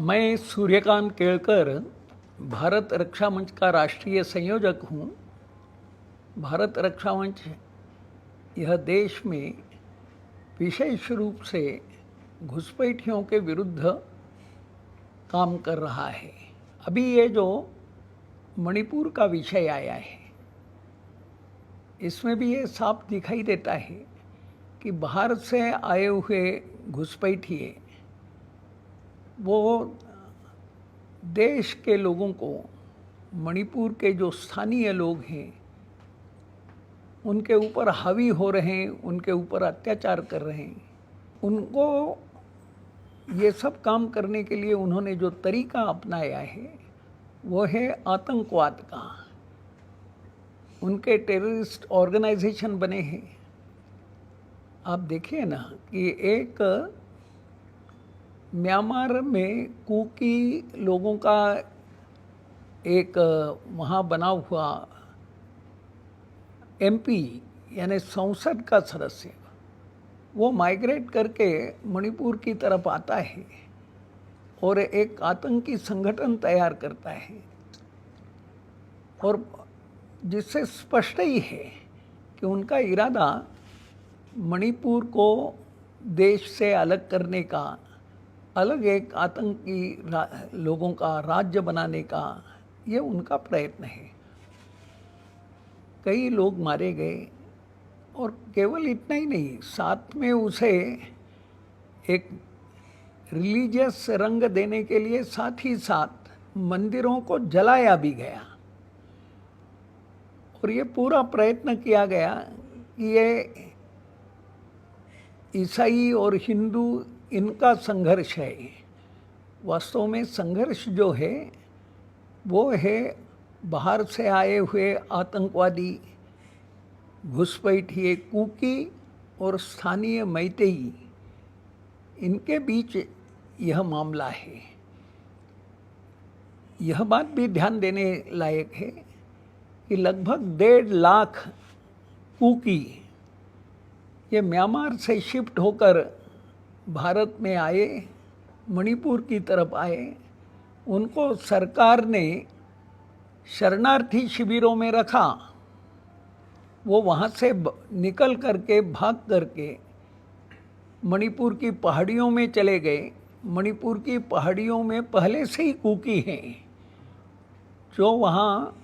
मैं सूर्यकांत केळकर भारत रक्षा मंच का राष्ट्रीय संयोजक हूँ। भारत रक्षा मंच यह देश में विशेष रूप से घुसपैठियों के विरुद्ध काम कर रहा है। अभी ये जो मणिपुर का विषय आया है, इसमें भी ये साफ दिखाई देता है कि बाहर से आए हुए घुसपैठिए वो देश के लोगों को, मणिपुर के जो स्थानीय लोग हैं उनके ऊपर हावी हो रहे हैं, उनके ऊपर अत्याचार कर रहे हैं। उनको ये सब काम करने के लिए उन्होंने जो तरीका अपनाया है वो है आतंकवाद का। उनके टेररिस्ट ऑर्गेनाइजेशन बने हैं। आप देखिए ना कि एक म्यांमार में कुकी लोगों का एक वहाँ बना हुआ एमपी यानी संसद का सदस्य, वो माइग्रेट करके मणिपुर की तरफ आता है और एक आतंकी संगठन तैयार करता है, और जिससे स्पष्ट ही है कि उनका इरादा मणिपुर को देश से अलग करने का, अलग एक आतंकी लोगों का राज्य बनाने का, ये उनका प्रयत्न है। कई लोग मारे गए, और केवल इतना ही नहीं, साथ में उसे एक रिलीजियस रंग देने के लिए साथ ही साथ मंदिरों को जलाया भी गया। और ये पूरा प्रयत्न किया गया कि ये ईसाई और हिंदू इनका संघर्ष है। वास्तव में संघर्ष जो है वो है बाहर से आए हुए आतंकवादी, घुसपैठिए, कुकी और स्थानीय मैतेई, इनके बीच यह मामला है। यह बात भी ध्यान देने लायक है कि लगभग 1.5 लाख कुकी ये म्यांमार से शिफ्ट होकर भारत में आए, मणिपुर की तरफ आए। उनको सरकार ने शरणार्थी शिविरों में रखा। वो वहाँ से निकल करके, भाग करके मणिपुर की पहाड़ियों में चले गए। मणिपुर की पहाड़ियों में पहले से ही कुकी हैं जो वहाँ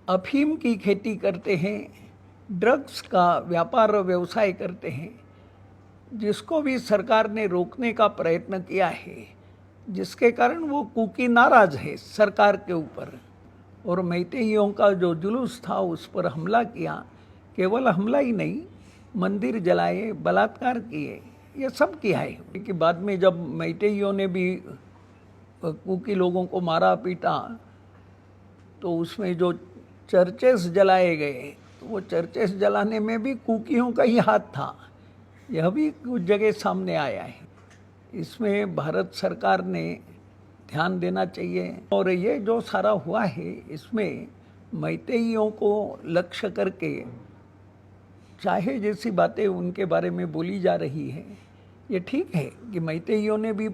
अफीम की खेती करते हैं, ड्रग्स का व्यापार व्यवसाय करते हैं, जिसको भी सरकार ने रोकने का प्रयत्न किया है, जिसके कारण वो कुकी नाराज़ है सरकार के ऊपर। और मैतेइयों का जो जुलूस था उस पर हमला किया। केवल हमला ही नहीं, मंदिर जलाए, बलात्कार किए, ये सब किया है। कि बाद में जब मैतेइयों ने भी कुकी लोगों को मारा पीटा, तो उसमें जो चर्चेस जलाए गए, तो वो चर्चेस जलाने में भी कुकियों का ही हाथ था। यह भी कुछ जगह सामने आया है। इसमें भारत सरकार ने ध्यान देना चाहिए। और ये जो सारा हुआ है, इसमें मैतेइयों को लक्ष्य करके चाहे जैसी बातें उनके बारे में बोली जा रही है, ये ठीक है कि मैतेइयों ने भी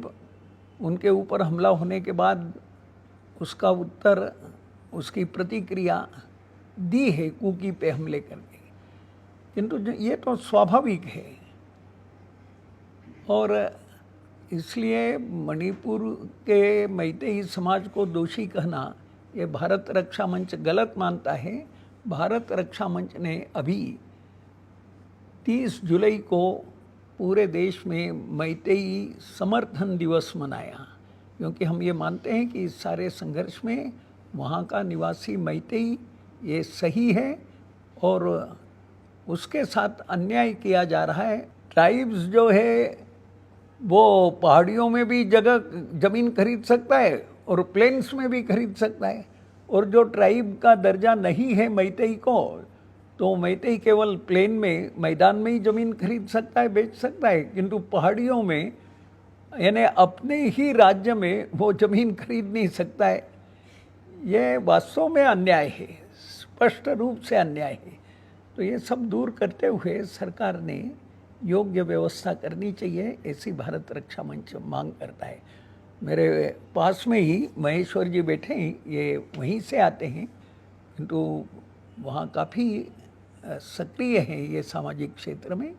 उनके ऊपर हमला होने के बाद उसका उत्तर, उसकी प्रतिक्रिया दी है कुकी पे हमले करके, किंतु ये तो स्वाभाविक है। और इसलिए मणिपुर के मैतेई समाज को दोषी कहना, ये भारत रक्षा मंच गलत मानता है। भारत रक्षा मंच ने अभी 30 जुलाई को पूरे देश में मैतेई समर्थन दिवस मनाया, क्योंकि हम ये मानते हैं कि इस सारे संघर्ष में वहाँ का निवासी मैतेई ये सही है, और उसके साथ अन्याय किया जा रहा है। ट्राइब्स जो है वो पहाड़ियों में भी ज़मीन खरीद सकता है और प्लेन्स में भी खरीद सकता है, और जो ट्राइब का दर्जा नहीं है मैतेई को, तो मैतेई केवल प्लेन में, मैदान में ही ज़मीन खरीद सकता है, बेच सकता है, किंतु पहाड़ियों में यानी अपने ही राज्य में वो ज़मीन खरीद नहीं सकता है। ये वास्तव में अन्याय है, स्पष्ट रूप से अन्याय है। तो ये सब दूर करते हुए सरकार ने योग्य व्यवस्था करनी चाहिए, ऐसी भारत रक्षा मंच मांग करता है। मेरे पास में ही महेश्वर जी बैठे हैं, ये वहीं से आते हैं, किंतु वहाँ काफ़ी सक्रिय हैं ये सामाजिक क्षेत्र में।